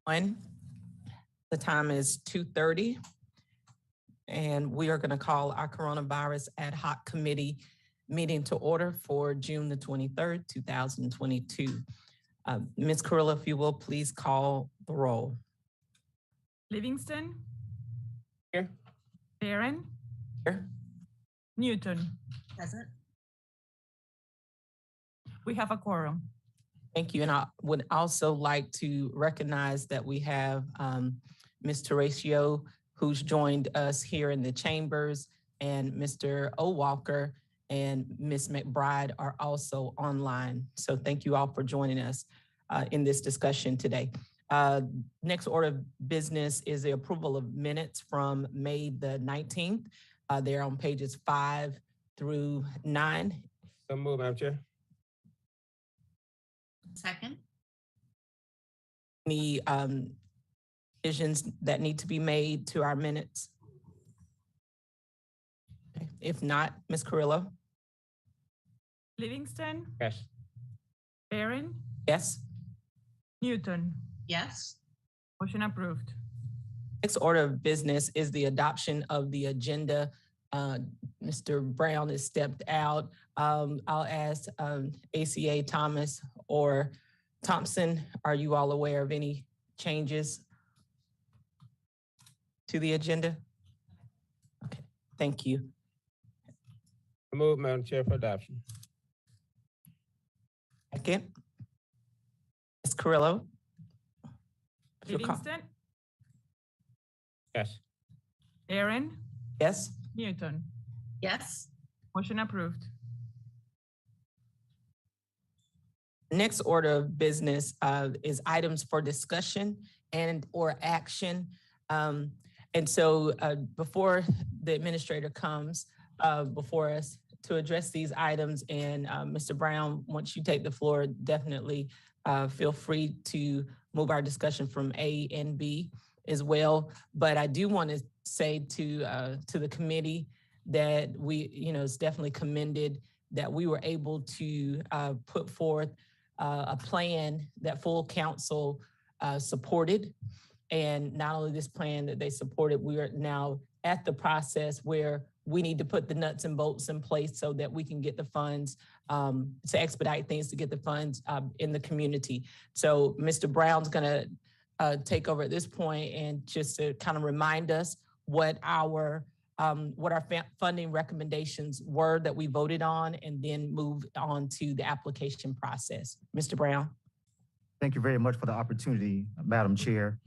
1. The time is 2:30, and we are going to call our coronavirus ad hoc committee meeting to order for June the 23rd, 2022. Ms. Carrillo, if you will, please call the roll. Livingston. Here. Barron. Here. Newton. Present. We have a quorum. Thank you. And I would also like to recognize that we have Ms. Terratio, who's joined us here in the chambers, and Mr. O'Walker and Ms. McBride are also online. So thank you all for joining us in this discussion today. Next order of business is the approval of minutes from May the 19th. They're on pages 5 through 9. So move, Madam Chair. Second. Any decisions that need to be made to our minutes? Okay. If not, Ms. Carrillo? Livingston. Yes. Barron. Yes. Newton. Yes. Motion approved. Next order of business is the adoption of the agenda. Mr. Brown has stepped out. I'll ask ACA Thomas or Thompson, are you all aware of any changes to the agenda? Okay, thank you. I move, Madam Chair, for adoption. Second. Ms. Carrillo? Livingston. Yes. Barron. Yes. Newton. Yes. Motion approved. Next order of business is items for discussion and or action. And so before the administrator comes before us to address these items, and Mr. Brown, once you take the floor, definitely feel free to move our discussion from A and B as well. But I do want to say to the committee that it's definitely commended that we were able to put forth a plan that full council supported. And not only this plan that they supported, we are now at the process where we need to put the nuts and bolts in place so that we can get the funds to expedite things, to get the funds in the community. So Mr. Brown's gonna take over at this point and just to kind of remind us what our funding recommendations were that we voted on, and then move on to the application process. Mr. Brown. Thank you very much for the opportunity, Madam Chair.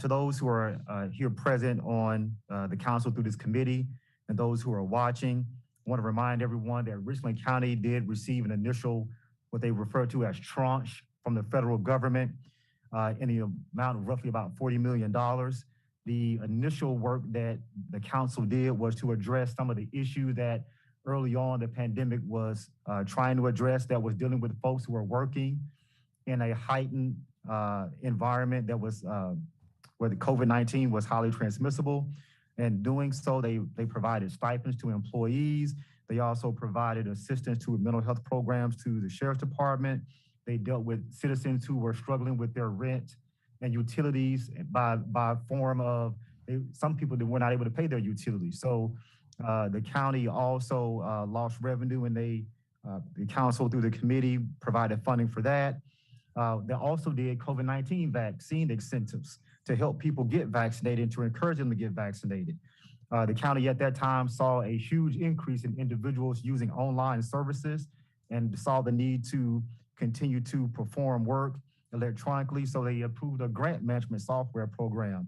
To those who are here present on the council through this committee and those who are watching, I want to remind everyone that Richland County did receive an initial, what they refer to as tranche from the federal government in the amount of roughly about $40 million. The initial work that the council did was to address some of the issues that early on the pandemic was trying to address, that was dealing with folks who were working in a heightened environment that was where the COVID-19 was highly transmissible. And doing so, they provided stipends to employees. They also provided assistance to mental health programs to the Sheriff's Department. They dealt with citizens who were struggling with their rent and utilities by form of some people that were not able to pay their utilities. So the county also lost revenue, and the council through the committee provided funding for that. They also did COVID-19 vaccine incentives to help people get vaccinated and to encourage them to get vaccinated. The county at that time saw a huge increase in individuals using online services and saw the need to continue to perform work electronically, so they approved a grant management software program.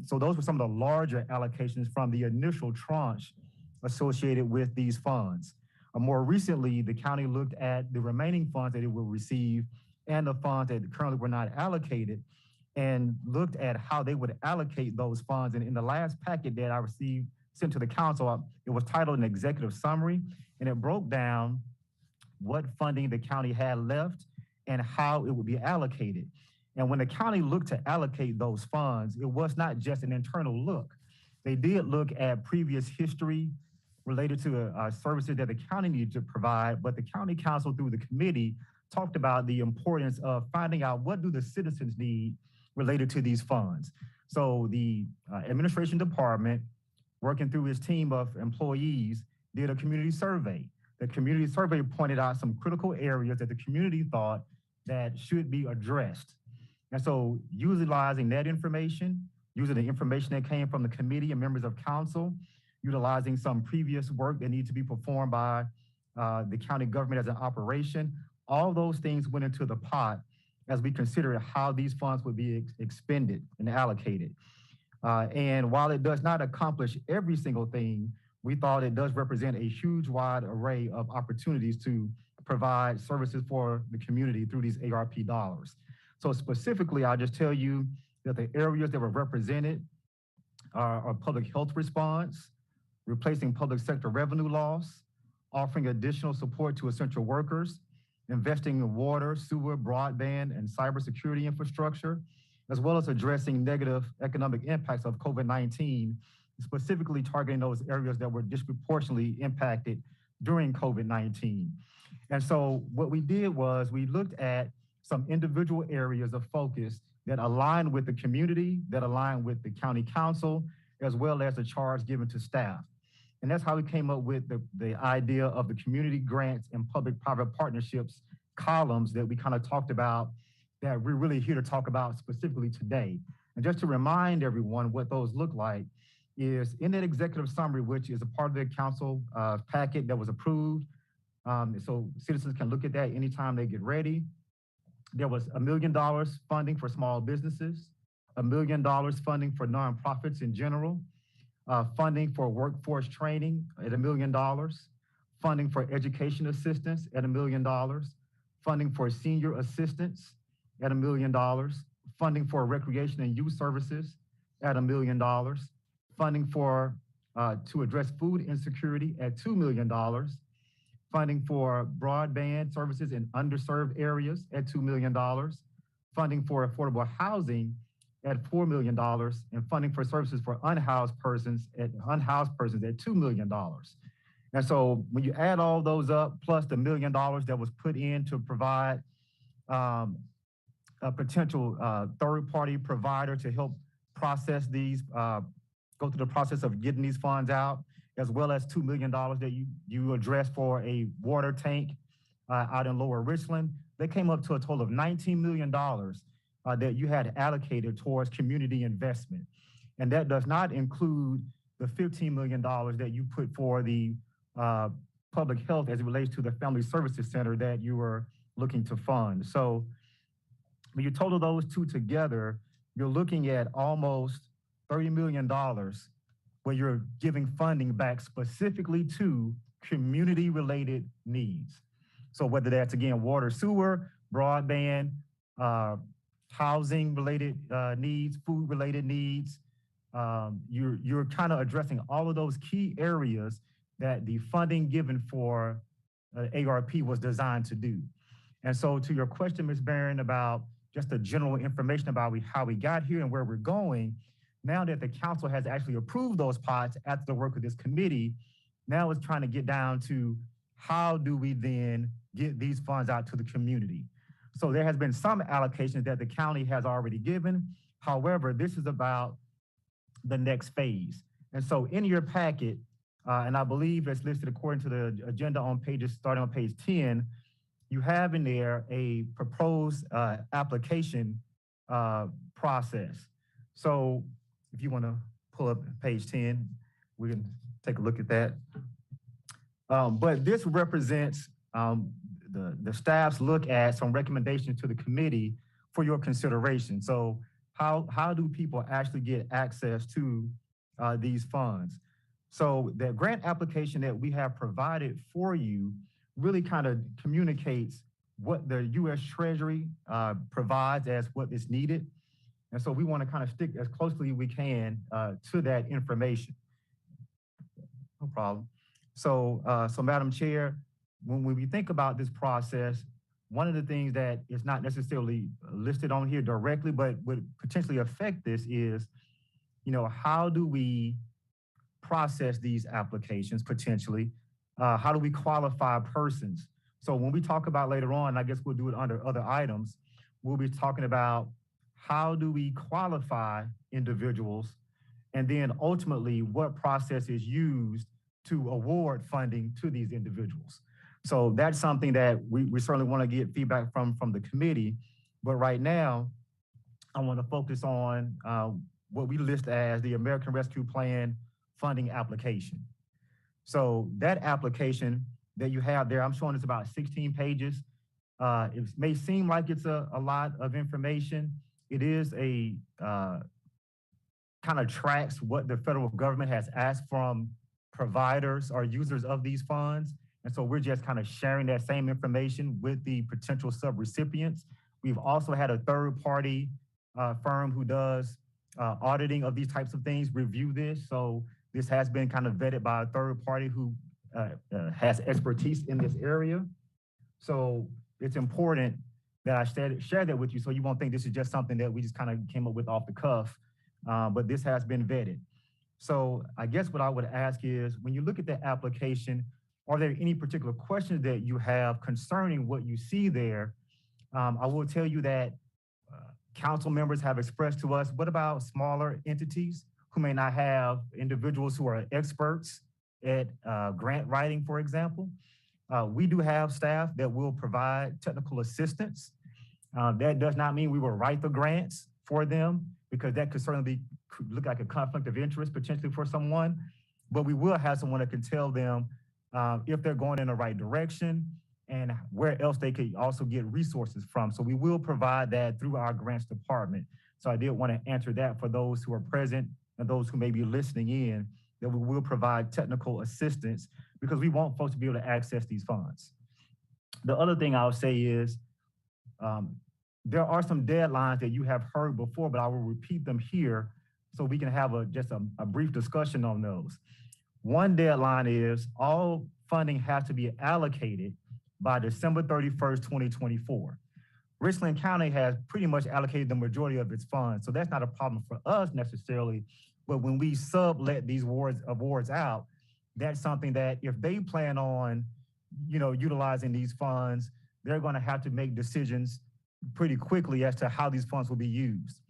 So those were some of the larger allocations from the initial tranche associated with these funds. More recently, the county looked at the remaining funds that it will receive and the funds that currently were not allocated, and looked at how they would allocate those funds. And in the last packet that I received, sent to the council, it was titled an executive summary, and it broke down what funding the county had left and how it would be allocated. And when the county looked to allocate those funds, it was not just an internal look. They did look at previous history related to services that the county needed to provide, but the county council through the committee talked about the importance of finding out what do the citizens need related to these funds. So the administration department, working through its team of employees, did a community survey. The community survey pointed out some critical areas that the community thought that should be addressed. And so utilizing that information, using the information that came from the committee and members of council, utilizing some previous work that needs to be performed by the county government as an operation, all those things went into the pot as we considered how these funds would be expended and allocated. And while it does not accomplish every single thing, we thought it does represent a huge wide array of opportunities to provide services for the community through these ARP dollars. So specifically, I'll just tell you that the areas that were represented are public health response, replacing public sector revenue loss, offering additional support to essential workers, investing in water, sewer, broadband, and cybersecurity infrastructure, as well as addressing negative economic impacts of COVID-19, specifically targeting those areas that were disproportionately impacted during COVID-19. And so what we did was we looked at some individual areas of focus that align with the community, that align with the county council, as well as the charge given to staff. And that's how we came up with the idea of the community grants and public-private partnerships columns that we kind of talked about, that we're really here to talk about specifically today. And just to remind everyone what those look like is in that executive summary, which is a part of the council packet that was approved. So citizens can look at that anytime they get ready. There was $1 million funding for small businesses, $1 million funding for nonprofits in general, funding for workforce training at $1 million, funding for education assistance at $1 million, funding for senior assistance at $1 million, funding for recreation and youth services at $1 million, funding for to address food insecurity at $2 million, funding for broadband services in underserved areas at $2 million, funding for affordable housing at $4 million, and funding for services for unhoused persons at $2 million. And so when you add all those up, plus the $1 million that was put in to provide a potential third-party provider to help process these, go through the process of getting these funds out, as well as $2 million that you addressed for a water tank out in Lower Richland, they came up to a total of $19 million that you had allocated towards community investment. And that does not include the $15 million that you put for the public health as it relates to the Family Services Center that you were looking to fund. So when you total those two together, you're looking at almost $30 million where you're giving funding back specifically to community-related needs. So whether that's, again, water, sewer, broadband, housing-related needs, food-related needs, you're kind of addressing all of those key areas that the funding given for ARP was designed to do. And so to your question, Ms. Barron, about just the general information about how we got here and where we're going, now that the council has actually approved those pots after the work of this committee, now it's trying to get down to how do we then get these funds out to the community. So there has been some allocations that the county has already given. However, this is about the next phase. And so in your packet, and I believe it's listed according to the agenda on pages, starting on page 10, you have in there a proposed application process. So if you want to pull up page 10, we can take a look at that. But this represents the staff's look at some recommendations to the committee for your consideration. So how do people actually get access to these funds? So the grant application that we have provided for you really kind of communicates what the U.S. Treasury provides as what is needed. And so we want to kind of stick as closely as we can to that information. No problem. So, Madam Chair, when we think about this process, one of the things that is not necessarily listed on here directly, but would potentially affect this is, how do we process these applications potentially? How do we qualify persons? So when we talk about later on, I guess we'll do it under other items, we'll be talking about how do we qualify individuals, and then ultimately what process is used to award funding to these individuals. So that's something that we certainly want to get feedback from the committee. But right now, I want to focus on what we list as the American Rescue Plan funding application. So that application that you have there, I'm showing it's about 16 pages. It may seem like it's a lot of information. It is a kind of tracks what the federal government has asked from providers or users of these funds. And so we're just kind of sharing that same information with the potential subrecipients. We've also had a third party firm who does auditing of these types of things review this. So this has been kind of vetted by a third party who has expertise in this area. So it's important that I share that with you so you won't think this is just something that we just kind of came up with off the cuff, but this has been vetted. So I guess what I would ask is, when you look at the application, are there any particular questions that you have concerning what you see there? I will tell you that council members have expressed to us, what about smaller entities who may not have individuals who are experts at grant writing, for example? We do have staff that will provide technical assistance. That does not mean we will write the grants for them, because that could certainly look like a conflict of interest potentially for someone, but we will have someone that can tell them if they're going in the right direction and where else they could also get resources from. So we will provide that through our grants department. So I did want to answer that for those who are present and those who may be listening in, that we will provide technical assistance because we want folks to be able to access these funds. The other thing I'll say is, there are some deadlines that you have heard before, but I will repeat them here so we can have just a brief discussion on those. One deadline is all funding has to be allocated by December 31st, 2024. Richland County has pretty much allocated the majority of its funds, so that's not a problem for us necessarily, but when we sublet these awards out, that's something that if they plan on, utilizing these funds, they're gonna have to make decisions pretty quickly as to how these funds will be used.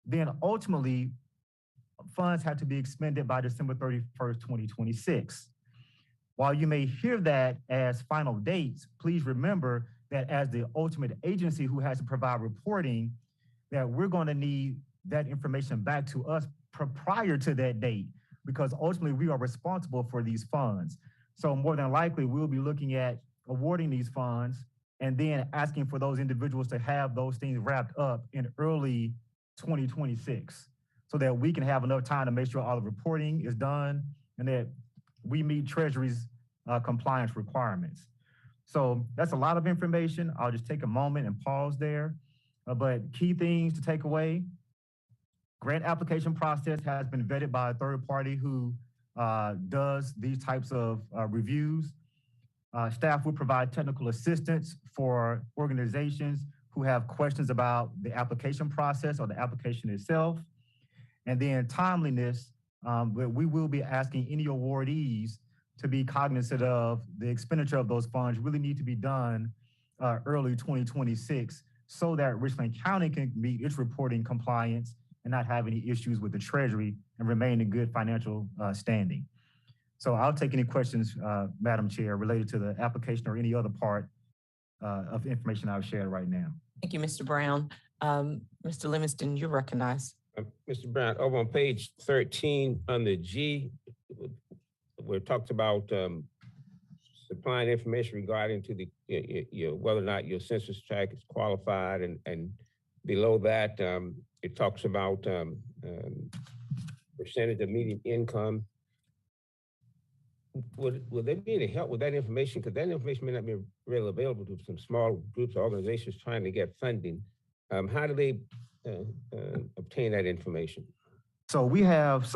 Then ultimately, funds have to be expended by December 31st, 2026. While you may hear that as final dates, please remember that as the ultimate agency who has to provide reporting, that we're going to need that information back to us prior to that date, because ultimately we are responsible for these funds. So more than likely, we'll be looking at awarding these funds and then asking for those individuals to have those things wrapped up in early 2026 so that we can have enough time to make sure all the reporting is done and that we meet Treasury's compliance requirements. So that's a lot of information. I'll just take a moment and pause there. But key things to take away: grant application process has been vetted by a third party who does these types of reviews. Staff will provide technical assistance for organizations who have questions about the application process or the application itself. And then timeliness, we will be asking any awardees to be cognizant of the expenditure of those funds really need to be done early 2026 so that Richland County can meet its reporting compliance and not have any issues with the Treasury and remain in good financial standing. So I'll take any questions, Madam Chair, related to the application or any other part of the information I've shared right now. Thank you, Mr. Brown. Mr. Livingston, you're recognized. Mr. Brown, over on page 13 under G, where it talks about supplying information regarding to the whether or not your census tract is qualified, and below that it talks about percentage of median income. Would there be any help with that information? Because that information may not be really available to some small groups or organizations trying to get funding. How do they obtain that information? So we have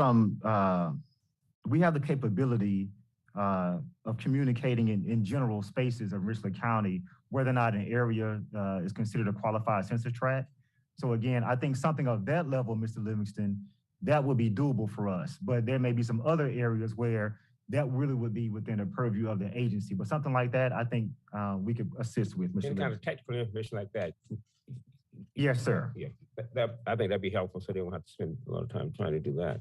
we have the capability of communicating in general spaces of Richland County, whether or not an area is considered a qualified census tract. So again, I think something of that level, Mr. Livingston, that would be doable for us. But there may be some other areas where that really would be within the purview of the agency. But something like that, I think we could assist with, Mr. Any Livingston. kind of technical information like that? Yes, sir. Yeah. I think that'd be helpful, so they won't have to spend a lot of time trying to do that.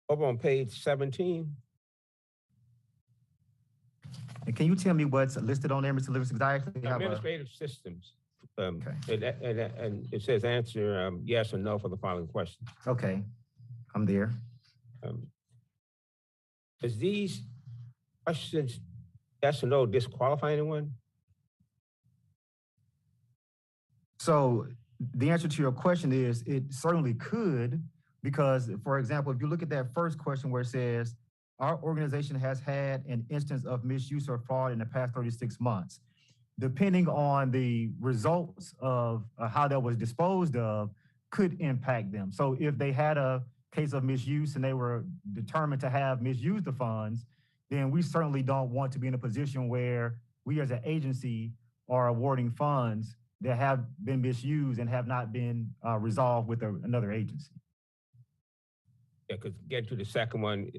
Over on page 17. And can you tell me what's listed on there, Mr. Livingston? 'Cause I actually have a, Administrative systems. Okay. And it says answer yes or no for the following questions. okay, I'm there. Is these questions yes or no disqualify anyone? So the answer to your question is it certainly could, because for example, if you look at that first question where it says, our organization has had an instance of misuse or fraud in the past 36 months. Depending on the results of how that was disposed of could impact them. So if they had a case of misuse and they were determined to have misused the funds, then we certainly don't want to be in a position where we as an agency are awarding funds that have been misused and have not been resolved with another agency. Yeah, because getting to the second one,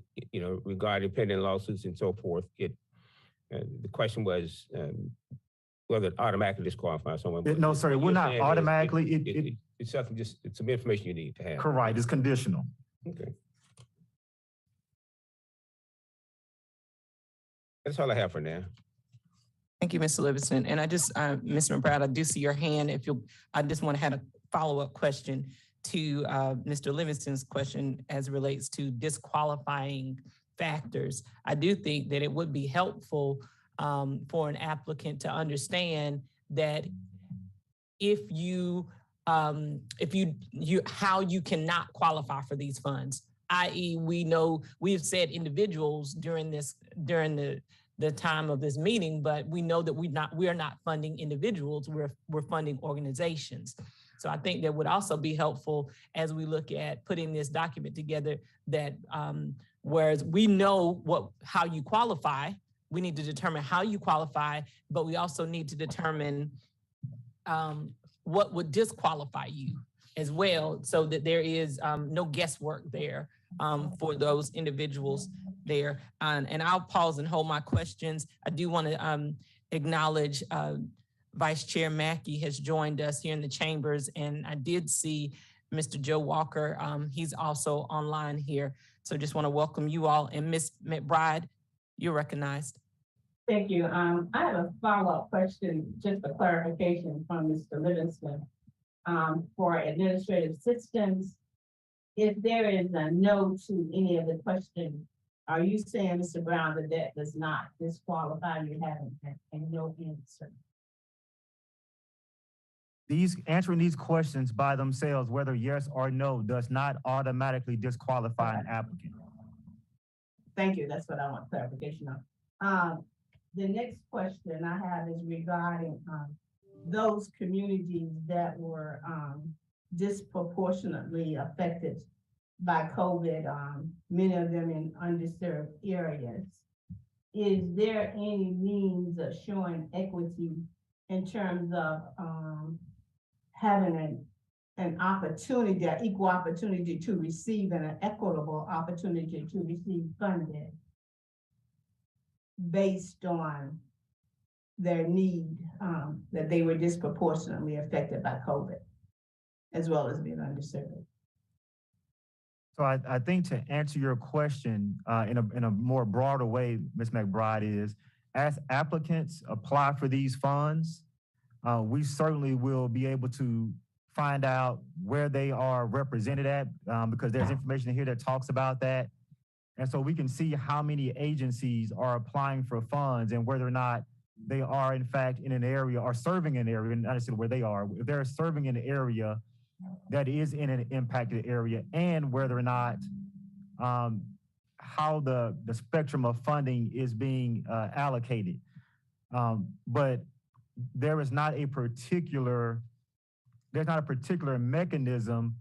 regarding pending lawsuits and so forth, the question was whether it automatically disqualifies someone. No, sir, it will not automatically. It's something it's some information you need to have. Correct, it's conditional. Okay. That's all I have for now. Thank you, Mr. Livingston. And I just, Mr. McBride, I do see your hand. I just want to have a follow-up question to Mr. Livingston's question as it relates to disqualifying factors. I do think that it would be helpful for an applicant to understand that how you cannot qualify for these funds, i.e. we've said individuals during the time of this meeting, but we know that we are not funding individuals, we're funding organizations. So I think that would also be helpful as we look at putting this document together, that whereas we know how you qualify, we need to determine how you qualify, but we also need to determine what would disqualify you as well, so that there is no guesswork there for those individuals there. And I'll pause and hold my questions. I do want to acknowledge Vice Chair Mackey has joined us here in the chambers, and I did see Mr. Joe Walker. He's also online here. So just want to welcome you all. And Ms. McBride, you're recognized. Thank you. I have a follow-up question, just for clarification from Mr. Livingston. For administrative systems, if there is a no to any of the questions, are you saying, Mr. Brown, that does not disqualify you having a no answer? Answering these questions by themselves, whether yes or no, does not automatically disqualify an applicant. Thank you. That's what I want clarification on. The next question I have is regarding those communities that were disproportionately affected by COVID, many of them in underserved areas. Is there any means of showing equity in terms of having an opportunity, an equal opportunity to receive and an equitable opportunity to receive funding based on their need, that they were disproportionately affected by COVID, as well as being underserved? So I think to answer your question in a more broader way, Ms. McBride, is as applicants apply for these funds, we certainly will be able to find out where they are represented at, because there's information here that talks about that. And so we can see how many agencies are applying for funds and whether or not they are in fact in an area or serving an area, not necessarily where they are, if they're serving an area that is in an impacted area, and whether or not how the spectrum of funding is being allocated. But there's not a particular mechanism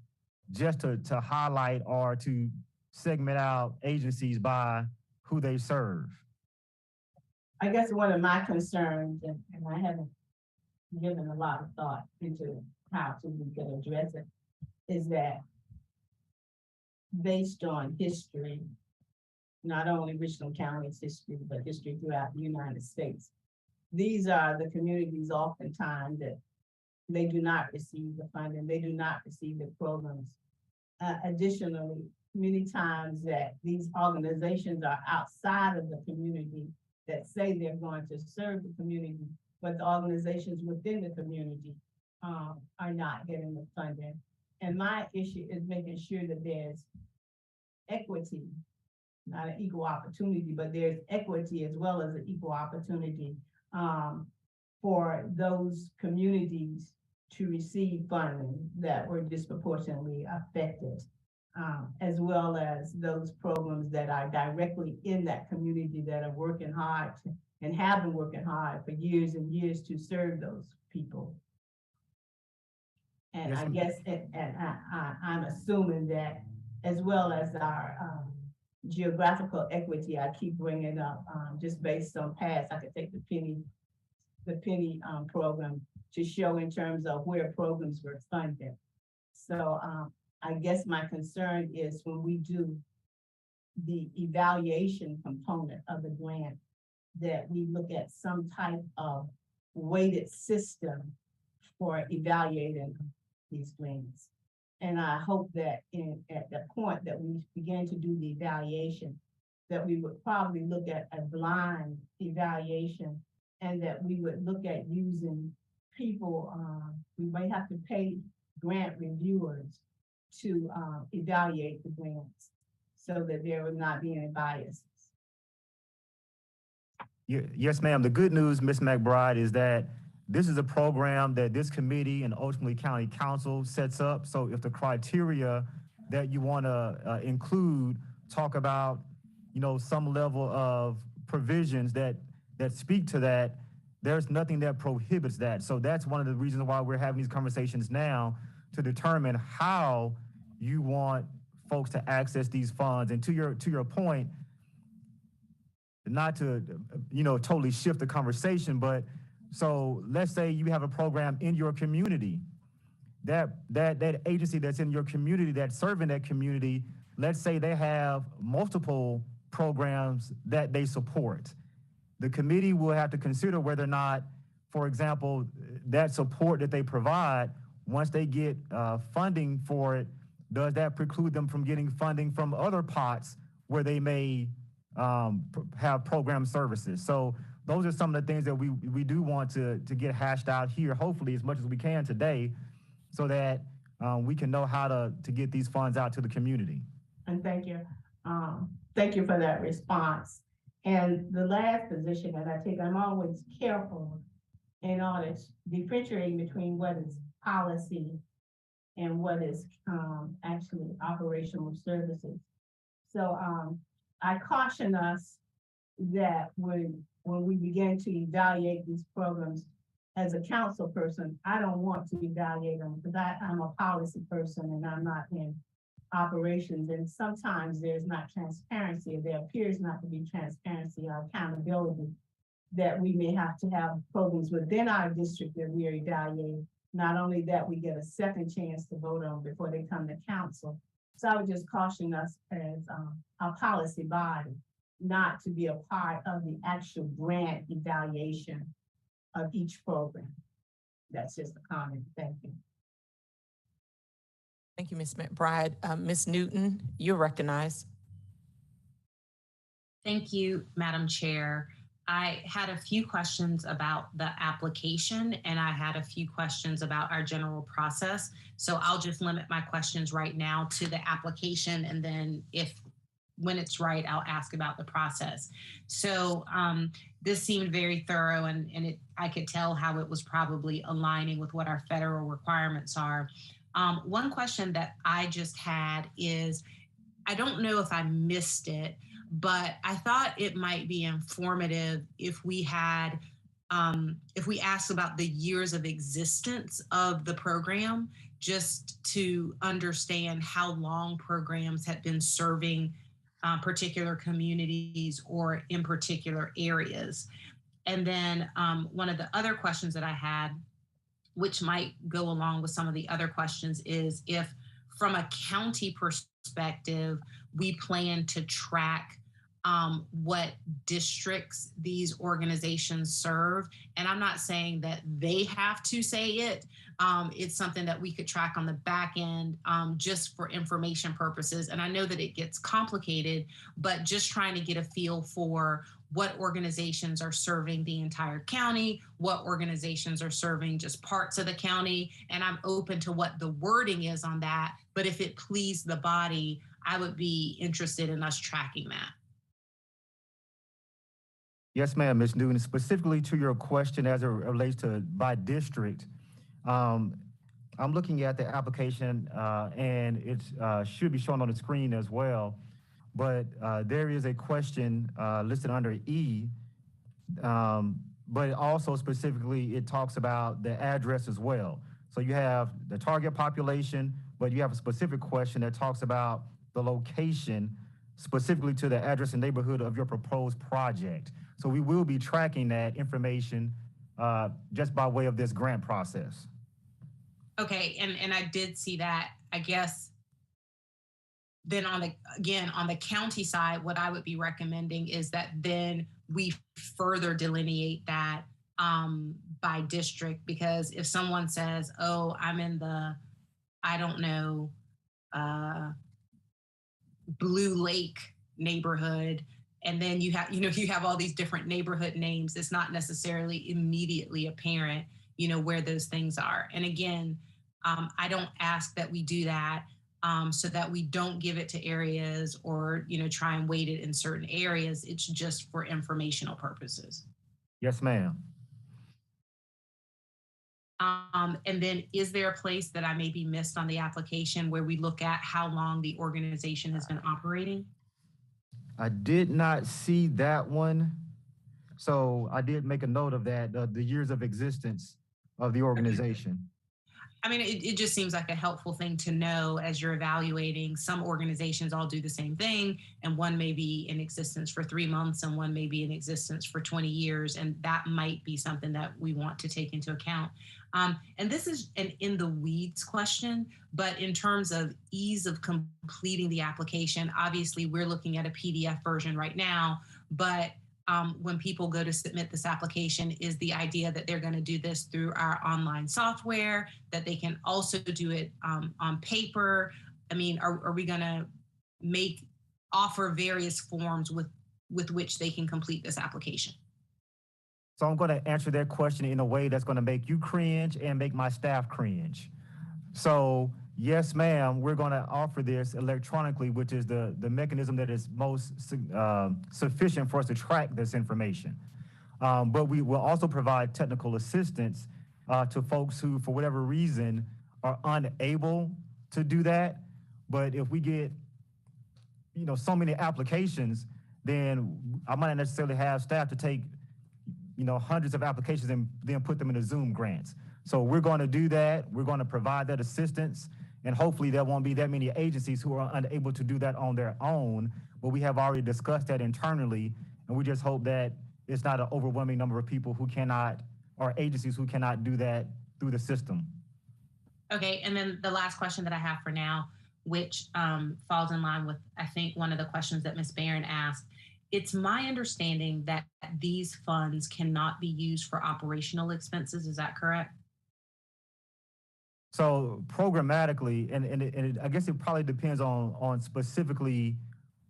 just to highlight or to segment out agencies by who they serve. I guess one of my concerns, and I haven't given a lot of thought into how we can address it, is that based on history not only Richland County's history, but history throughout the United States. These are the communities oftentimes that they do not receive the funding, they do not receive the programs. Additionally, many times that these organizations are outside of the community that say they're going to serve the community, but the organizations within the community are not getting the funding. And my issue is making sure that there's equity, not an equal opportunity, but there's equity as well as an equal opportunity for those communities to receive funding that were disproportionately affected, as well as those programs that are directly in that community that are working hard and have been working hard for years and years to serve those people. And Yes, I ma'am. guess, I'm assuming that as well as our geographical equity, I keep bringing up just based on past, I could take the penny program to show in terms of where programs were funded. So I guess my concern is when we do the evaluation component of the grant, that we look at some type of weighted system for evaluating these grants. And I hope that at the point that we begin to do the evaluation, that we would probably look at a blind evaluation, and that we would look at using people, we might have to pay grant reviewers to evaluate the grants so that there would not be any biases. Yes, ma'am. The good news, Ms. McBride, is that this is a program that this committee and ultimately county council sets up. So if the criteria that you want to include talk about, some level of provisions that speak to that, there's nothing that prohibits that. So that's one of the reasons why we're having these conversations now, to determine how you want folks to access these funds. And to your point, not to totally shift the conversation, but so let's say you have a program in your community, that agency that's in your community, that's serving that community, let's say they have multiple programs that they support. The committee will have to consider whether or not, for example, that support that they provide, once they get funding for it, does that preclude them from getting funding from other pots where they may have program services? So those are some of the things that we do want to get hashed out here, hopefully as much as we can today, so that we can know how to get these funds out to the community. And thank you. Thank you for that response. And the last position that I take, I'm always careful in order to differentiate between what is policy and what is actually operational services. So I caution us that when we begin to evaluate these programs, as a council person, I don't want to evaluate them because I'm a policy person and I'm not in operations. And sometimes there's not transparency. There appears not to be transparency or accountability, that we may have to have programs within our district that we are evaluating. Not only that, we get a second chance to vote on before they come to council. So I would just caution us as a policy body not to be a part of the actual grant evaluation of each program. That's just a comment. Thank you. Thank you, Ms. McBride. Ms. Newton, you're recognized. Thank you, Madam Chair. I had a few questions about the application, and I had a few questions about our general process. So I'll just limit my questions right now to the application, and then when it's right, I'll ask about the process. So this seemed very thorough, and I could tell how it was probably aligning with what our federal requirements are. One question that I just had is, I don't know if I missed it, but I thought it might be informative if we had, if we asked about the years of existence of the program, just to understand how long programs have been serving particular communities or in particular areas. And then one of the other questions that I had, which might go along with some of the other questions, is if from a county perspective, we plan to track what districts these organizations serve. And I'm not saying that they have to say it. It's something that we could track on the back end just for information purposes. And I know that it gets complicated, but just trying to get a feel for what organizations are serving the entire county, what organizations are serving just parts of the county. And I'm open to what the wording is on that. But if it pleased the body, I would be interested in us tracking that. Yes, ma'am, Ms. Newton. Specifically to your question as it relates to by district, I'm looking at the application and it should be shown on the screen as well. But there is a question listed under E, but also specifically it talks about the address as well. So you have the target population, but you have a specific question that talks about the location specifically to the address and neighborhood of your proposed project. So we will be tracking that information just by way of this grant process. Okay, and I did see that. I guess then on the county side, what I would be recommending is that then we further delineate that by district, because if someone says, oh, I'm in the, I don't know, Blue Lake neighborhood, and then you have all these different neighborhood names, it's not necessarily immediately apparent, where those things are. And again, I don't ask that we do that so that we don't give it to areas or, try and weight it in certain areas. It's just for informational purposes. Yes, ma'am. And then is there a place that I maybe missed on the application where we look at how long the organization has been operating? I did not see that one. So I did make a note of that, the years of existence of the organization. I mean, it just seems like a helpful thing to know as you're evaluating. Some organizations all do the same thing, and one may be in existence for 3 months and one may be in existence for 20 years. And that might be something that we want to take into account. And this is an in the weeds question, but in terms of ease of completing the application, obviously we're looking at a PDF version right now, but when people go to submit this application, is the idea that they're going to do this through our online software, that they can also do it on paper? I mean, are we going to offer various forms with which they can complete this application? So I'm going to answer that question in a way that's going to make you cringe and make my staff cringe. So yes, ma'am, we're going to offer this electronically, which is the mechanism that is most sufficient for us to track this information. But we will also provide technical assistance to folks who, for whatever reason, are unable to do that. But if we get, so many applications, then I might not necessarily have staff to take, hundreds of applications and then put them in the Zoom grants. So we're going to do that. We're going to provide that assistance. And hopefully there won't be that many agencies who are unable to do that on their own. But we have already discussed that internally. And we just hope that it's not an overwhelming number of people who cannot, or agencies who cannot do that through the system. Okay, and then the last question that I have for now, which falls in line with, I think, one of the questions that Ms. Barron asked. It's my understanding that these funds cannot be used for operational expenses. Is that correct? So programmatically, and I guess it probably depends on specifically,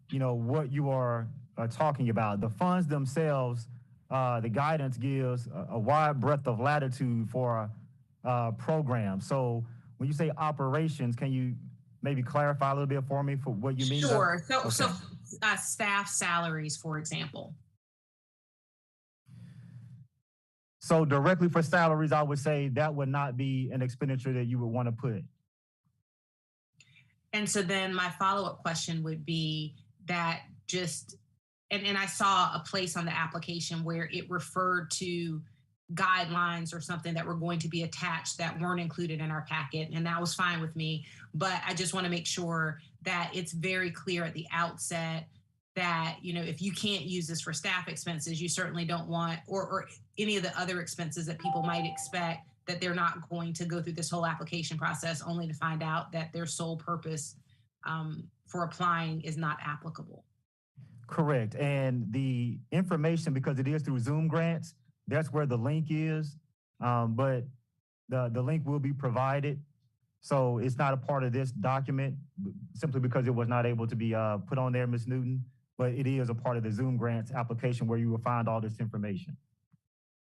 what you are talking about. The funds themselves, the guidance gives a wide breadth of latitude for programs. So when you say operations, can you maybe clarify a little bit for me for what you mean? Sure. So staff salaries, for example. So directly for salaries, I would say that would not be an expenditure that you would want to put. And so then my follow-up question would be that and I saw a place on the application where it referred to guidelines or something that were going to be attached that weren't included in our packet, and that was fine with me. But I just want to make sure that it's very clear at the outset that, if you can't use this for staff expenses, you certainly don't want, or any of the other expenses that people might expect, that they're not going to go through this whole application process only to find out that their sole purpose for applying is not applicable. Correct. And the information, because it is through Zoom grants, that's where the link is. But the link will be provided. So it's not a part of this document simply because it was not able to be put on there, Ms. Newton, but it is a part of the Zoom grants application where you will find all this information.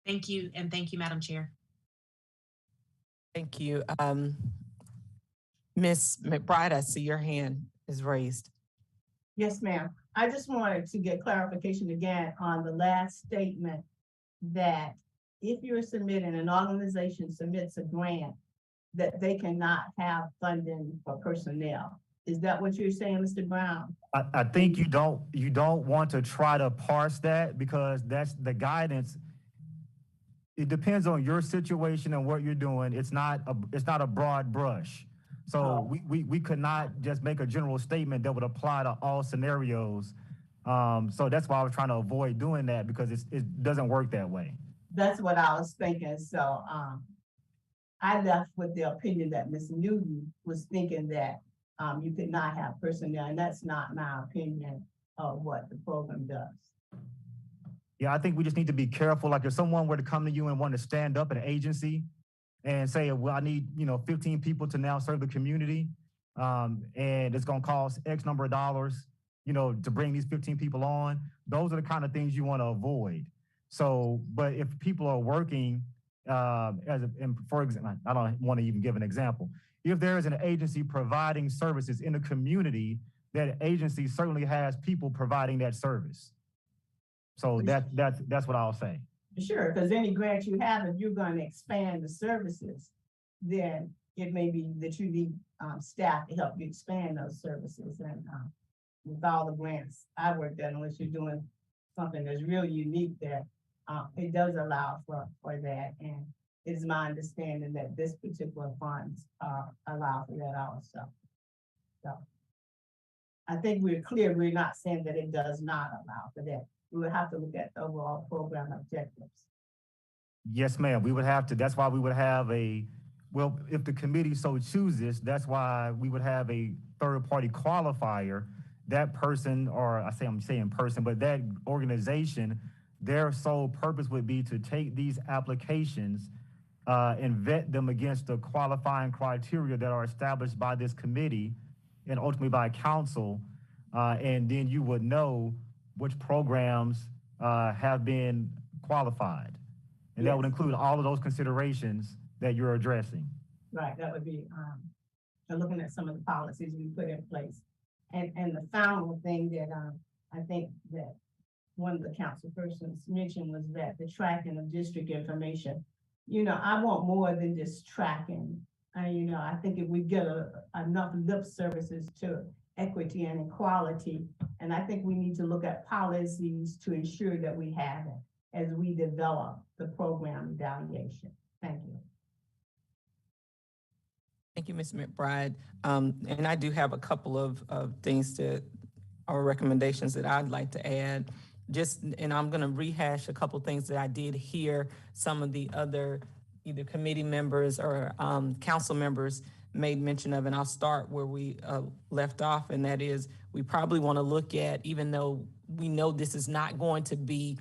Thank you, and thank you, Madam Chair. Thank you. Ms. McBride, I see your hand is raised. Yes, ma'am. I just wanted to get clarification again on the last statement that if you're submitting, an organization submits a grant, that they cannot have funding for personnel. Is that what you're saying, Mr. Brown? I think you don't want to try to parse that because that's the guidance. It depends on your situation and what you're doing. It's not a broad brush. So we could not just make a general statement that would apply to all scenarios. So that's why I was trying to avoid doing that because it doesn't work that way. That's what I was thinking. So I left with the opinion that Ms. Newton was thinking that you could not have personnel, and that's not my opinion of what the program does. Yeah, I think we just need to be careful. Like if someone were to come to you and want to stand up at an agency and say, well, I need, 15 people to now serve the community, and it's going to cost X number of dollars, to bring these 15 people on. Those are the kind of things you want to avoid. So, but if people are working, for example, I don't want to even give an example. If there is an agency providing services in the community, that agency certainly has people providing that service. So that's what I'll say. Sure, because any grant you have, if you're going to expand the services, then it may be that you need staff to help you expand those services. And with all the grants I worked at, unless you're doing something that's really unique, that it does allow for that. And it's my understanding that this particular funds allow for that also. So I think we're clear. We're not saying that it does not allow for that. We would have to look at the overall program objectives. Yes, ma'am. We would have to. That's why we would have well, if the committee so chooses, that's why we would have a third-party qualifier. That person, or I'm saying person, but that organization, their sole purpose would be to take these applications and vet them against the qualifying criteria that are established by this committee and ultimately by council. And then you would know which programs have been qualified. And yes, that would include all of those considerations that you're addressing. Right, that would be looking at some of the policies we put in place. And the final thing that I think that one of the council persons mentioned was that the tracking of district information. I want more than just tracking. I think if we get enough lip services to equity and equality, and I think we need to look at policies to ensure that we have it as we develop the program evaluation. Thank you. Thank you, Ms. McBride. And I do have a couple of things or recommendations that I'd like to add. And I'm going to rehash a couple of things that I did hear some of the other either committee members or council members made mention of, and I'll start where we left off, and that is we probably want to look at, even though we know this is not going to be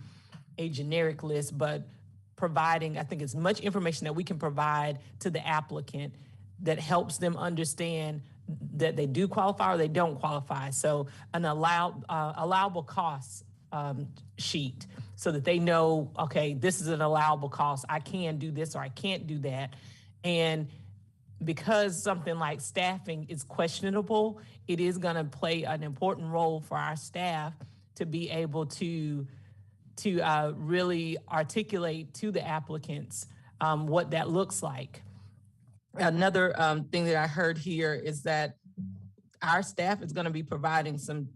a generic list, but providing, I think, as much information that we can provide to the applicant that helps them understand that they do qualify or they don't qualify. So an allowable costs sheet so that they know, okay, this is an allowable cost. I can do this or I can't do that. And because something like staffing is questionable, it is going to play an important role for our staff to be able to really articulate to the applicants what that looks like. Another thing that I heard here is that our staff is going to be providing some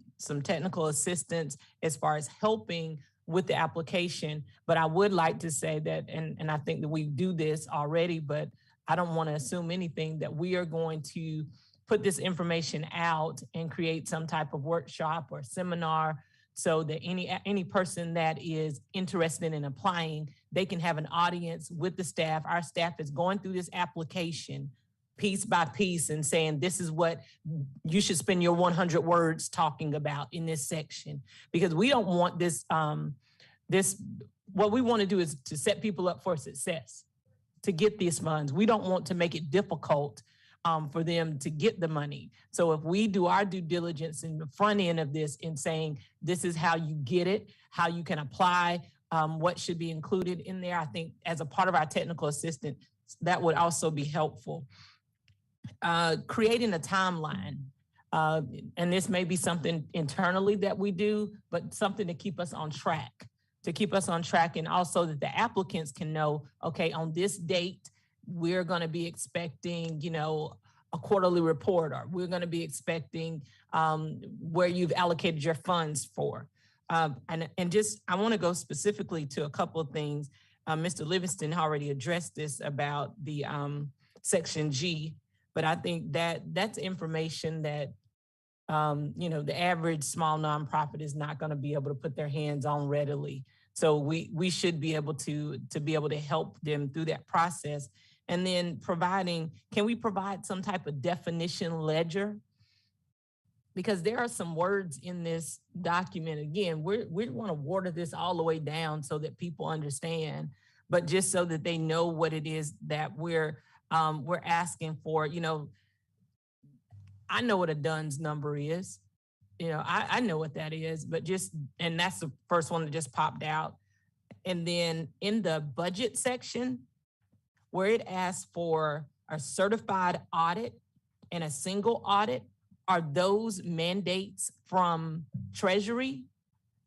technical assistance as far as helping with the application. But I would like to say that, and I think that we do this already, but I don't want to assume anything, that we are going to put this information out and create some type of workshop or seminar so that any person that is interested in applying, they can have an audience with the staff. Our staff is going through this application piece by piece and saying, this is what you should spend your 100 words talking about in this section, because we don't want this, what we want to do is to set people up for success, to get these funds. We don't want to make it difficult for them to get the money. So if we do our due diligence in the front end of this in saying, this is how you get it, how you can apply, what should be included in there, I think as a part of our technical assistance, that would also be helpful. Creating a timeline. And this may be something internally that we do, but something to keep us on track. And also that the applicants can know, okay, on this date, we're going to be expecting, a quarterly report, or we're going to be expecting where you've allocated your funds for. And just, I want to go specifically to a couple of things. Mr. Livingston already addressed this about the Section G, but I think that that's information that, the average small nonprofit is not going to be able to put their hands on readily. So we should be able to be able to help them through that process. And then can we provide some type of definition ledger? Because there are some words in this document. Again, we want to water this all the way down so that people understand, but just so that they know what it is that we're asking for. I know what a DUNS number is. I know what that is, but and that's the first one that just popped out. And then in the budget section, where it asks for a certified audit and a single audit, are those mandates from Treasury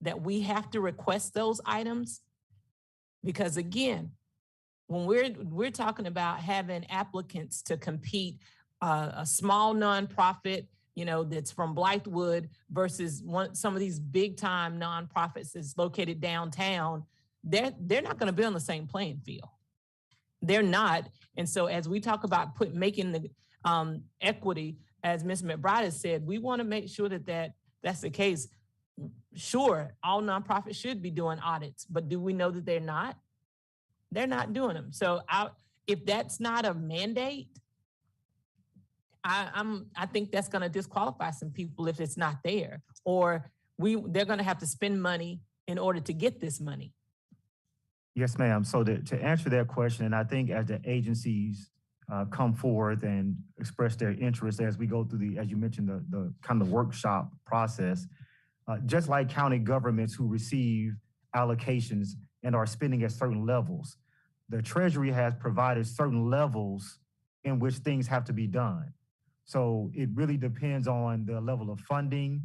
that we have to request those items? Because again, when we're talking about having applicants to compete, a small nonprofit, that's from Blythewood versus some of these big time nonprofits that's located downtown, they're not going to be on the same playing field. They're not. And so as we talk about making the equity, as Ms. McBride has said, we want to make sure that's the case. Sure, all nonprofits should be doing audits, but do we know that they're not? They're not doing them. So if that's not a mandate, I think that's going to disqualify some people if it's not there, or they're going to have to spend money in order to get this money. Yes, ma'am. So to answer that question, and I think as the agencies come forth and express their interest as we go through as you mentioned, the kind of workshop process, just like county governments who receive allocations and are spending at certain levels, the Treasury has provided certain levels in which things have to be done. So it really depends on the level of funding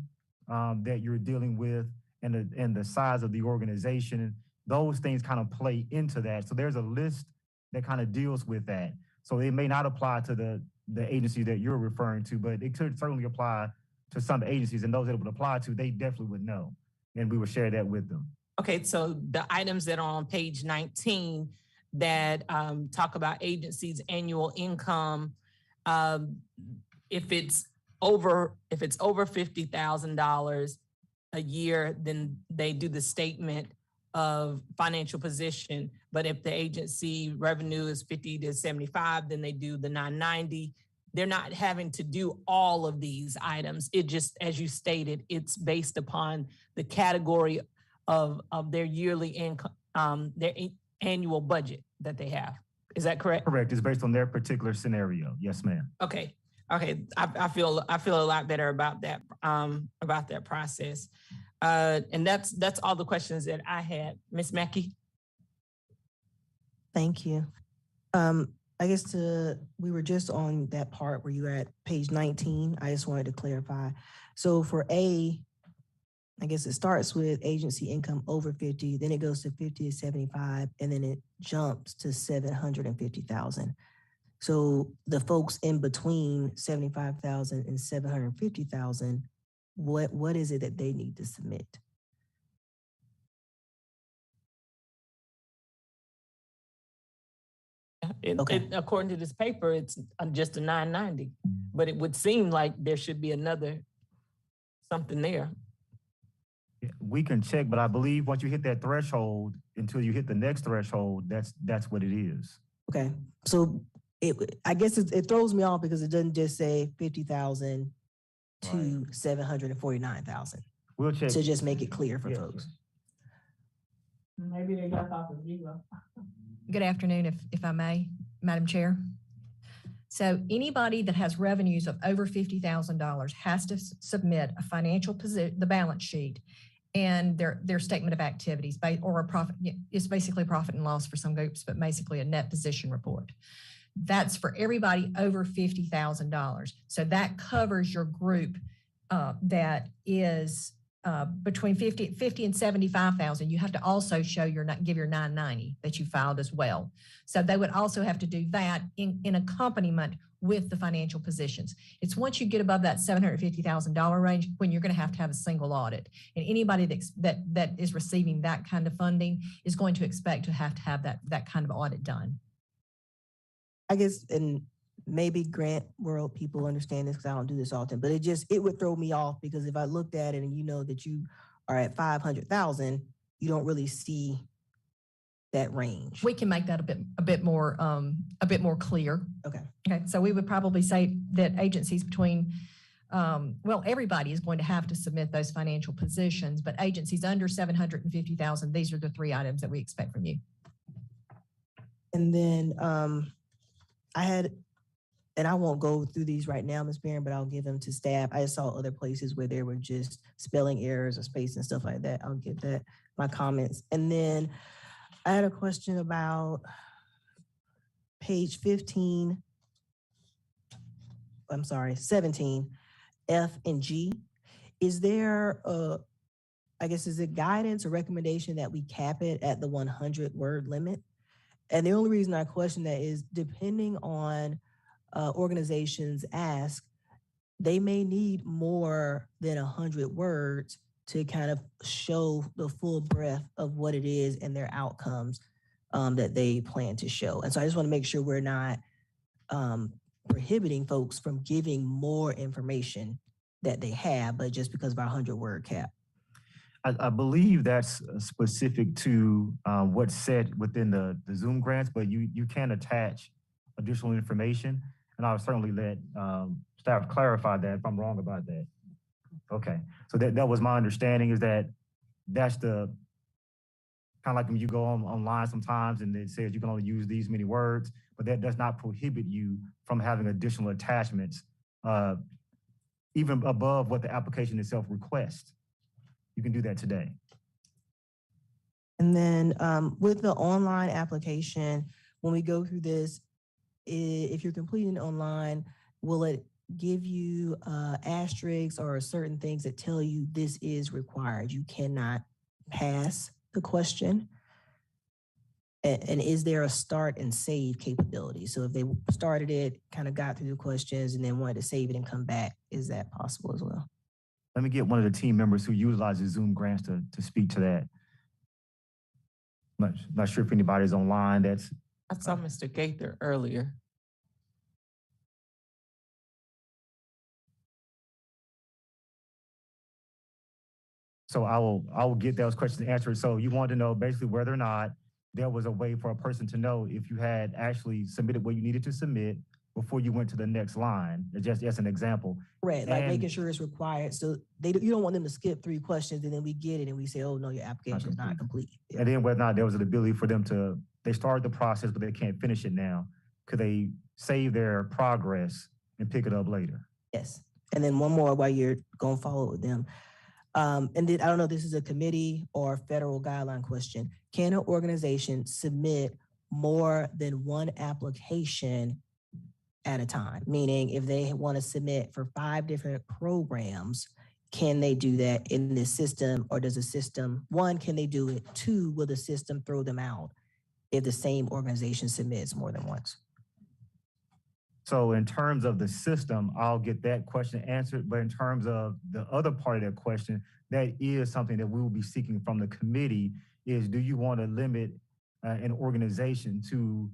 that you're dealing with and the size of the organization. Those things kind of play into that. So there's a list that kind of deals with that. So it may not apply to the agency that you're referring to, but it could certainly apply to some agencies, and those that it would apply to, they definitely would know. And we would share that with them. Okay, so the items that are on page 19 that talk about agencies' annual income, if it's over $50,000 a year, then they do the statement of financial position. But if the agency revenue is 50 to 75, then they do the 990. They're not having to do all of these items. It just, as you stated, it's based upon the category of their yearly income, their annual budget that they have. Is that correct? Correct. It's based on their particular scenario. Yes, ma'am. Okay. I feel a lot better about that process. And that's all the questions that I had. Ms. Mackey? Thank you. I guess we were just on that part where you were at page 19. I just wanted to clarify. So for A, I guess it starts with agency income over 50, then it goes to 50 to 75, and then it jumps to 750,000. So the folks in between 75,000 and 750,000, what is it that they need to submit? According to this paper, it's just a 990, but it would seem like there should be something there. We can check, but I believe once you hit that threshold, until you hit the next threshold, that's what it is. Okay, so I guess it throws me off because it doesn't just say 50,000 to 749,000. We'll check. To just make it clear for Yes, folks. Maybe they got off of zero. Good afternoon, if I may, Madam Chair. So anybody that has revenues of over $50,000 has to submit a financial the balance sheet and their statement of activities or a profit. It's basically profit and loss for some groups, but basically a net position report. That's for everybody over $50,000. So that covers your group that is between 50 and 75,000. You have to also show give your 990 that you filed as well. So they would also have to do that in accompaniment with the financial positions. It's once you get above that $750,000 range when you're going to have a single audit. And anybody that is receiving that kind of funding is going to expect to have that kind of audit done. I guess, and maybe grant world people understand this because I don't do this often, but it would throw me off because if I looked at it and you know that you are at 500,000, you don't really see that range. We can make that a bit more clear. Okay. Okay. So we would probably say that agencies between, everybody is going to have to submit those financial positions, but agencies under 750,000, these are the 3 items that we expect from you. And then and I won't go through these right now, Ms. Barron, but I'll give them to staff. I saw other places where there were just spelling errors or space and stuff like that. I'll give my comments. And then I had a question about page 17, F and G. Is there is it guidance or recommendation that we cap it at the 100 word limit? And the only reason I question that is depending on organizations ask, they may need more than 100 words to kind of show the full breadth of what it is and their outcomes that they plan to show. And so I just want to make sure we're not prohibiting folks from giving more information that they have, but just because of our 100-word cap. I believe that's specific to what's said within the Zoom grants, but you can attach additional information, and I'll certainly let staff clarify that if I'm wrong about that. Okay, so that was my understanding, is that's the kind of like when you go online sometimes and it says you can only use these many words, but that does not prohibit you from having additional attachments, even above what the application itself requests. You can do that today. And then with the online application, when we go through this, if you're completing online, will it give you asterisks or certain things that tell you this is required? You cannot pass the question. And is there a start and save capability? So if they started it, kind of got through the questions and then wanted to save it and come back, is that possible as well? Let me get one of the team members who utilizes Zoom grants to speak to that. Not sure if anybody's online. I saw Mr. Gaither earlier. So I will get those questions answered. So you want to know basically whether or not there was a way for a person to know if you had actually submitted what you needed to submit before you went to the next line. Just as an example. Right, like making sure it's required. So you don't want them to skip 3 questions and then we get it and we say, oh no, your application is not complete. Yeah. And then whether or not there was an ability for them they started the process, but they can't finish it now. Could they save their progress and pick it up later? Yes. And then one more while you're going to follow with them. And then I don't know if this is a committee or federal guideline question. Can an organization submit more than one application at a time? Meaning if they want to submit for 5 different programs, can they do that in this system, or does the system, 1, can they do it? 2, will the system throw them out if the same organization submits more than once? So in terms of the system, I'll get that question answered. But in terms of the other part of that question, that is something that we will be seeking from the committee is, do you want to limit an organization to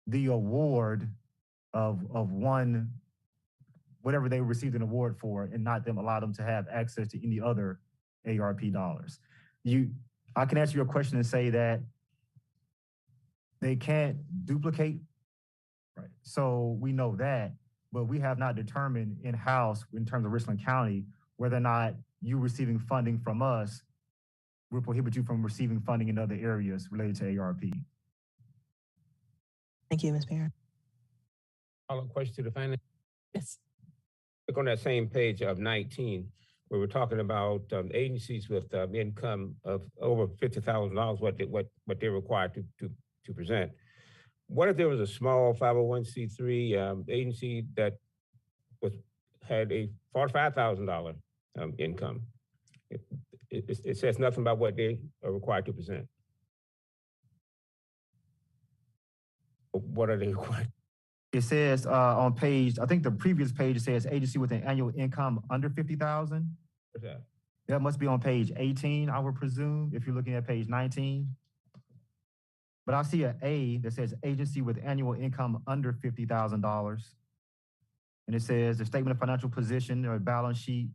the award of one, whatever they received an award for, and not allow them to have access to any other ARP dollars? I can answer your question and say that they can't duplicate Right. So we know that, but we have not determined in-house in terms of Richland County whether or not you receiving funding from us will prohibit you from receiving funding in other areas related to ARP. Thank you, Ms. Parent. Follow-up question to the finance. Yes. Look on that same page of 19, where we're talking about agencies with income of over $50,000, what they're required to present. What if there was a small 501c3 agency that had a $45,000 income? It says nothing about what they are required to present. What are they required? It says on page, I think the previous page, it says agency with an annual income under 50,000. What's that? That must be on page 18, I would presume, if you're looking at page 19. But I see an A that says agency with annual income under $50,000. And it says the statement of financial position or balance sheet,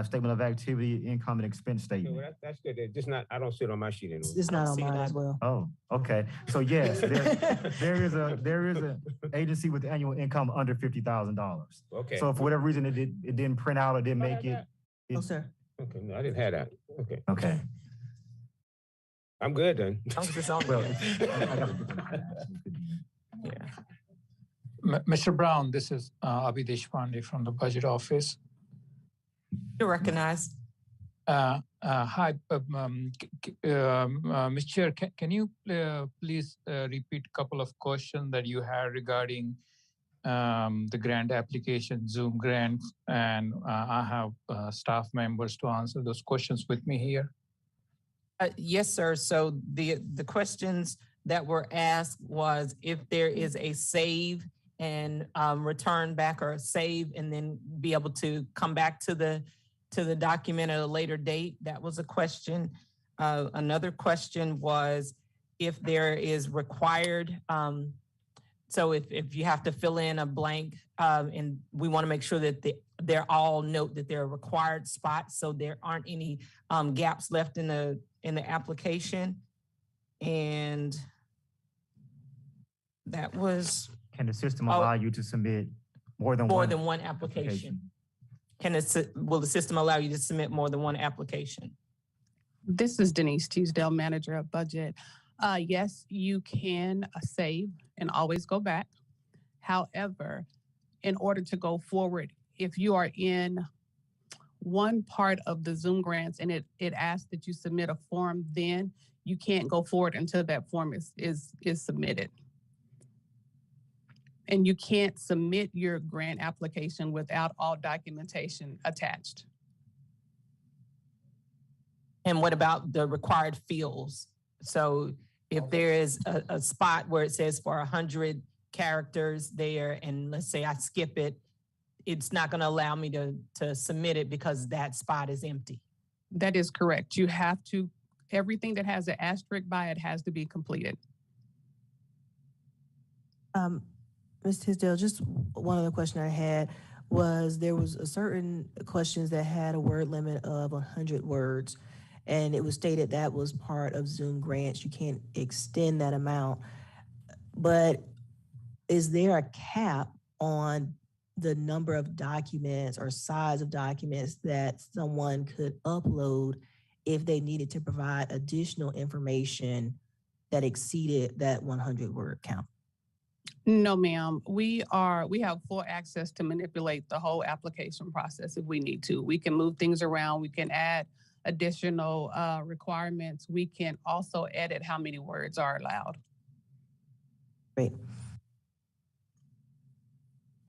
statement of activity, income and expense Okay, statement. well, that's good. It's just not, I don't see it on my sheet anymore. It's not on see mine that. as well. Oh, okay. So yes, there is a agency with annual income under $50,000. Okay. So for whatever reason, it didn't print out or didn't make it. No, sir. Okay, no, I didn't have that. Okay, Okay. I'm good then. As long as it's on Well, there. I gotta get the- Yeah. Mr. Brown, this is Abhi Deshpande from the Budget Office. You're recognized. Hi, Ms. Chair, can you please repeat a couple of questions that you had regarding the grant application, Zoom grant, and I have staff members to answer those questions with me here. Yes, sir. So the questions that were asked was if there is a save and return back, or save and then be able to come back to the document at a later date. That was a question. Another question was if there is required. So if you have to fill in a blank, and we want to make sure that they're all note that they're required spots, so there aren't any gaps left in the application. And that was Can the system allow you to submit more than one application? Will the system allow you to submit more than one application? This is Denise Teasdale, Manager of Budget. Yes, you can save and always go back. However, in order to go forward, if you are in one part of the Zoom grants and it asks that you submit a form, then you can't go forward until that form is submitted. And you can't submit your grant application without all documentation attached. And what about the required fields? So if there is a spot where it says for 100 characters there, and let's say I skip it, it's not going to allow me to submit it because that spot is empty. That is correct. You have to, everything that has an asterisk by it has to be completed. Ms. Tisdale, just one other question I had was there was a certain questions that had a word limit of 100 words, and it was stated that was part of Zoom grants. You can't extend that amount. But is there a cap on the number of documents or size of documents that someone could upload if they needed to provide additional information that exceeded that 100 word count? No, ma'am. We have full access to manipulate the whole application process if we need to. We can move things around. We can add additional requirements. We can also edit how many words are allowed. Great.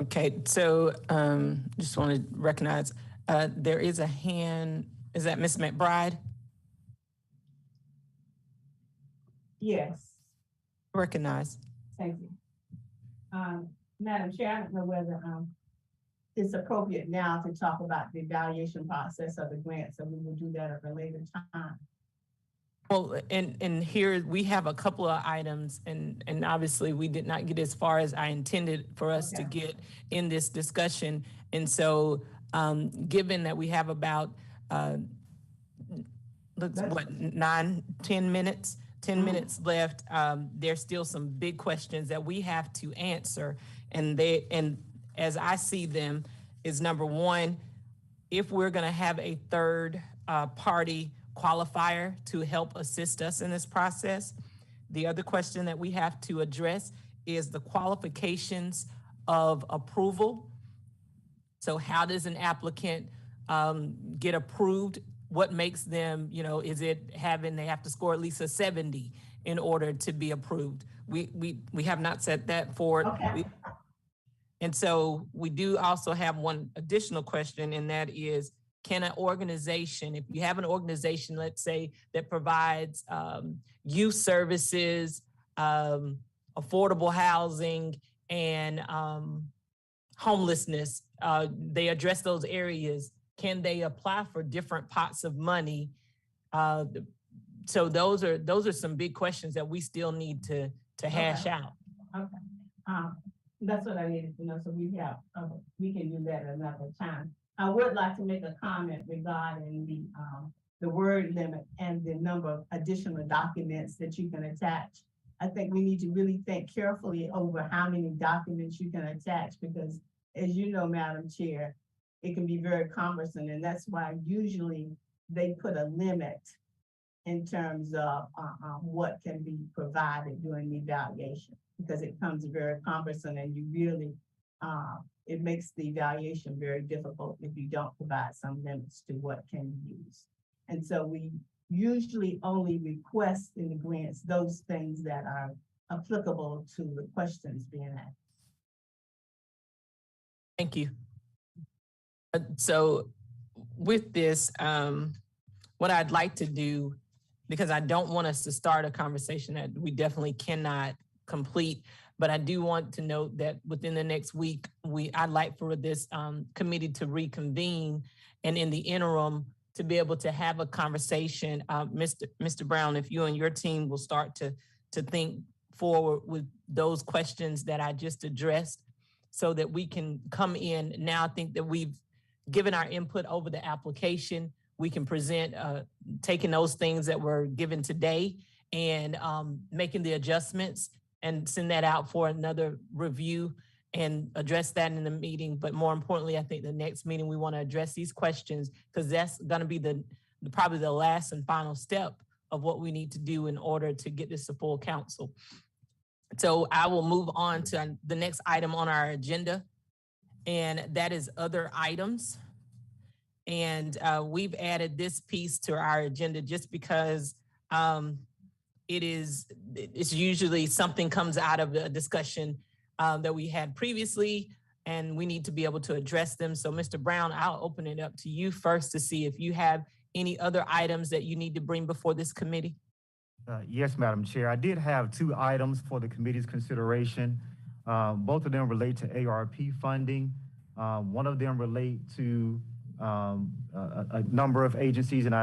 Okay, so just want to recognize there is a hand. Is that Ms. McBride? Yes, Recognize. thank you. Madam Chair, I don't know whether it's appropriate now to talk about the evaluation process of the grant, so we will do that at a later time. Well, and here we have a couple of items, and obviously we did not get as far as I intended for us to get in this discussion. And so given that we have about 9-10 minutes, 10 minutes left. There's still some big questions that we have to answer. And as I see them, is number one, if we're going to have a third party qualifier to help assist us in this process. The other question that we have to address is the qualifications of approval. So how does an applicant get approved? What makes them, is it they have to score at least a 70 in order to be approved? We have not set that forward. Okay. And so we do also have one additional question, and that is, can an organization, if you have an organization, let's say, that provides youth services, affordable housing, and homelessness, they address those areas, can they apply for different pots of money? So those are some big questions that we still need to hash out. Okay. That's what I needed to know. So we can do that another time. I would like to make a comment regarding the word limit and the number of additional documents that you can attach. I think we need to really think carefully over how many documents you can attach, because as you know, Madam Chair, it can be very cumbersome, and that's why usually they put a limit in terms of what can be provided during the evaluation, because it becomes very cumbersome, and you really, it makes the evaluation very difficult if you don't provide some limits to what can be used. And so we usually only request in the grants those things that are applicable to the questions being asked. Thank you. So with this, what I'd like to do, because I don't want us to start a conversation that we definitely cannot complete, but I do want to note that within the next week, I'd like for this committee to reconvene, and in the interim, to be able to have a conversation. Mr. Brown, if you and your team will start to think forward with those questions that I just addressed, so that we can come in. Now I think that we've given our input over the application. We can present, taking those things that were given today and making the adjustments and send that out for another review and address that in the meeting. But more importantly, I think the next meeting, we want to address these questions, because that's going to be probably the last and final step of what we need to do in order to get this to full council. So I will move on to the next item on our agenda, and that is other items. And we've added this piece to our agenda just because it's usually something comes out of a discussion that we had previously, and we need to be able to address them. So Mr. Brown, I'll open it up to you first to see if you have any other items that you need to bring before this committee. Yes, Madam Chair. I did have 2 items for the committee's consideration. Both of them relate to ARP funding. One of them relate to a number of agencies, and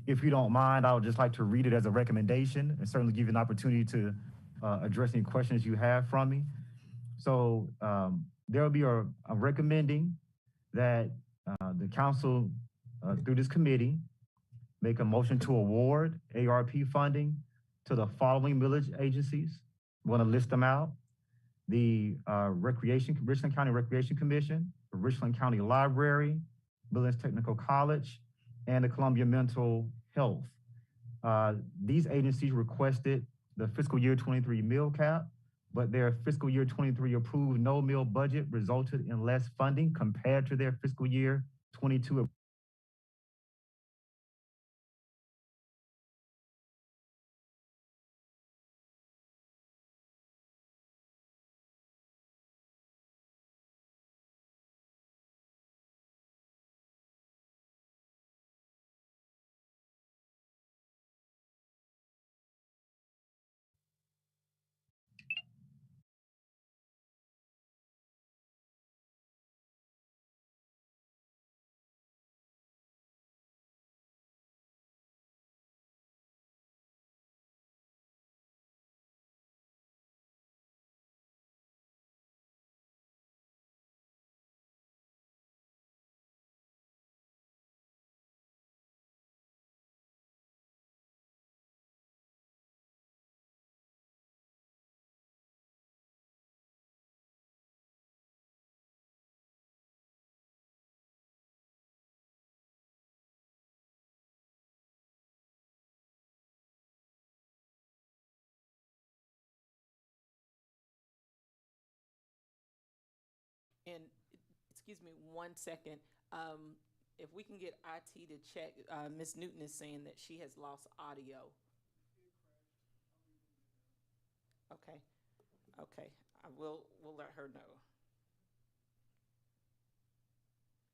if you don't mind, I would just like to read it as a recommendation and certainly give you an opportunity to address any questions you have from me. So there will be a recommending that the council, through this committee, make a motion to award ARP funding to the following millage agencies. I'm going to list them out: the Richland County Recreation Commission, the Richland County Library, Billings Technical College, and the Columbia Mental Health. These agencies requested the fiscal year 23 meal cap, but their fiscal year 23 approved no meal budget resulted in less funding compared to their fiscal year 22 And excuse me, 1 second. If we can get IT to check, Ms. Newton is saying that she has lost audio. Okay, okay, we'll let her know.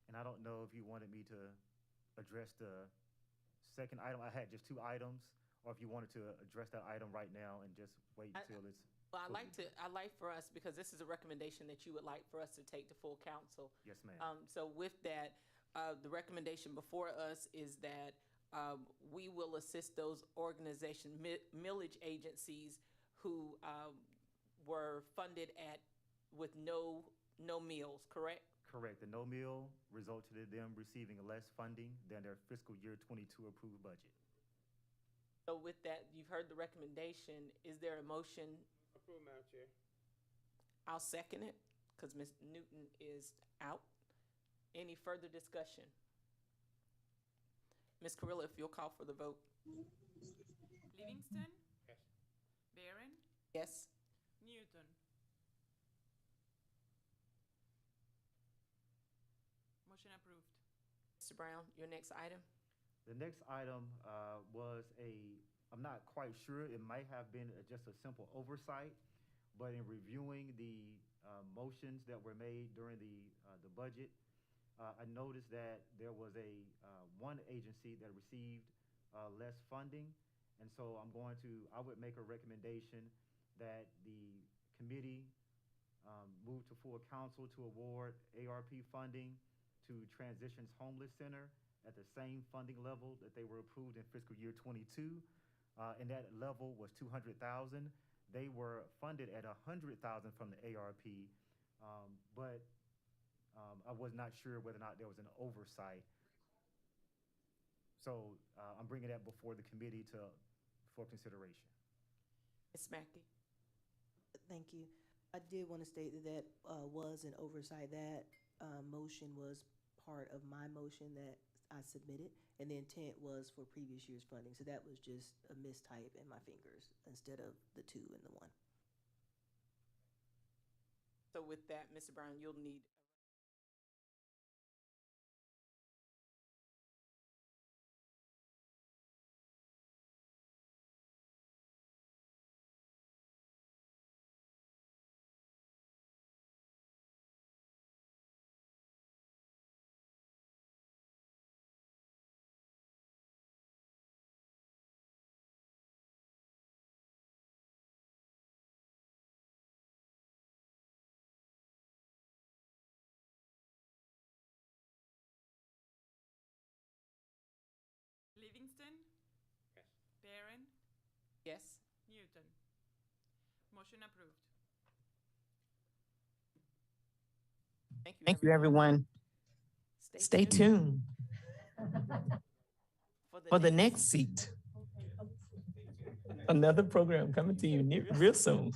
And I don't know if you wanted me to address the second item. I had just two items, or if you wanted to address that item right now and just wait until it's. Well, I'd like for us, because this is a recommendation that you would like for us to take to full council. Yes, ma'am. So with that, the recommendation before us is that we will assist those organization millage agencies who were funded with no meals, correct? Correct. The no meal resulted in them receiving less funding than their fiscal year 22 approved budget. So with that, you've heard the recommendation. Is there a motion? Approve, Madam Chair. I'll second it because Ms. Newton is out. Any further discussion? Ms. Carrillo, if you'll call for the vote. Livingston, Yes. Barron, Yes. Newton. Motion approved. Mr. Brown, your next item? The next item was I'm not quite sure, it might have been just a simple oversight, but in reviewing the motions that were made during the budget, I noticed that there was one agency that received less funding. And so I would make a recommendation that the committee move to full council to award ARP funding to Transitions Homeless Center at the same funding level that they were approved in fiscal year 22. And that level was $200,000. They were funded at $100,000 from the ARP, but I was not sure whether or not there was an oversight. So I'm bringing that before the committee for consideration. Ms. Mackey? Thank you. I did want to state that was an oversight. That motion was part of my motion that I submitted, and the intent was for previous year's funding. So that was just a mistype in my fingers instead of the 2 and the 1. So with that, Mr. Brown, you'll need Livingston, Yes. Barron, yes. Newton. Motion approved. Thank you, everyone. Stay tuned for the next seat. Another program coming to you real soon.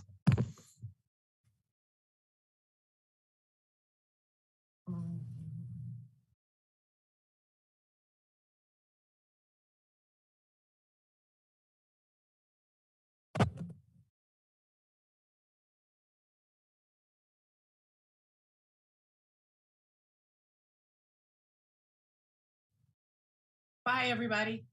Bye, everybody.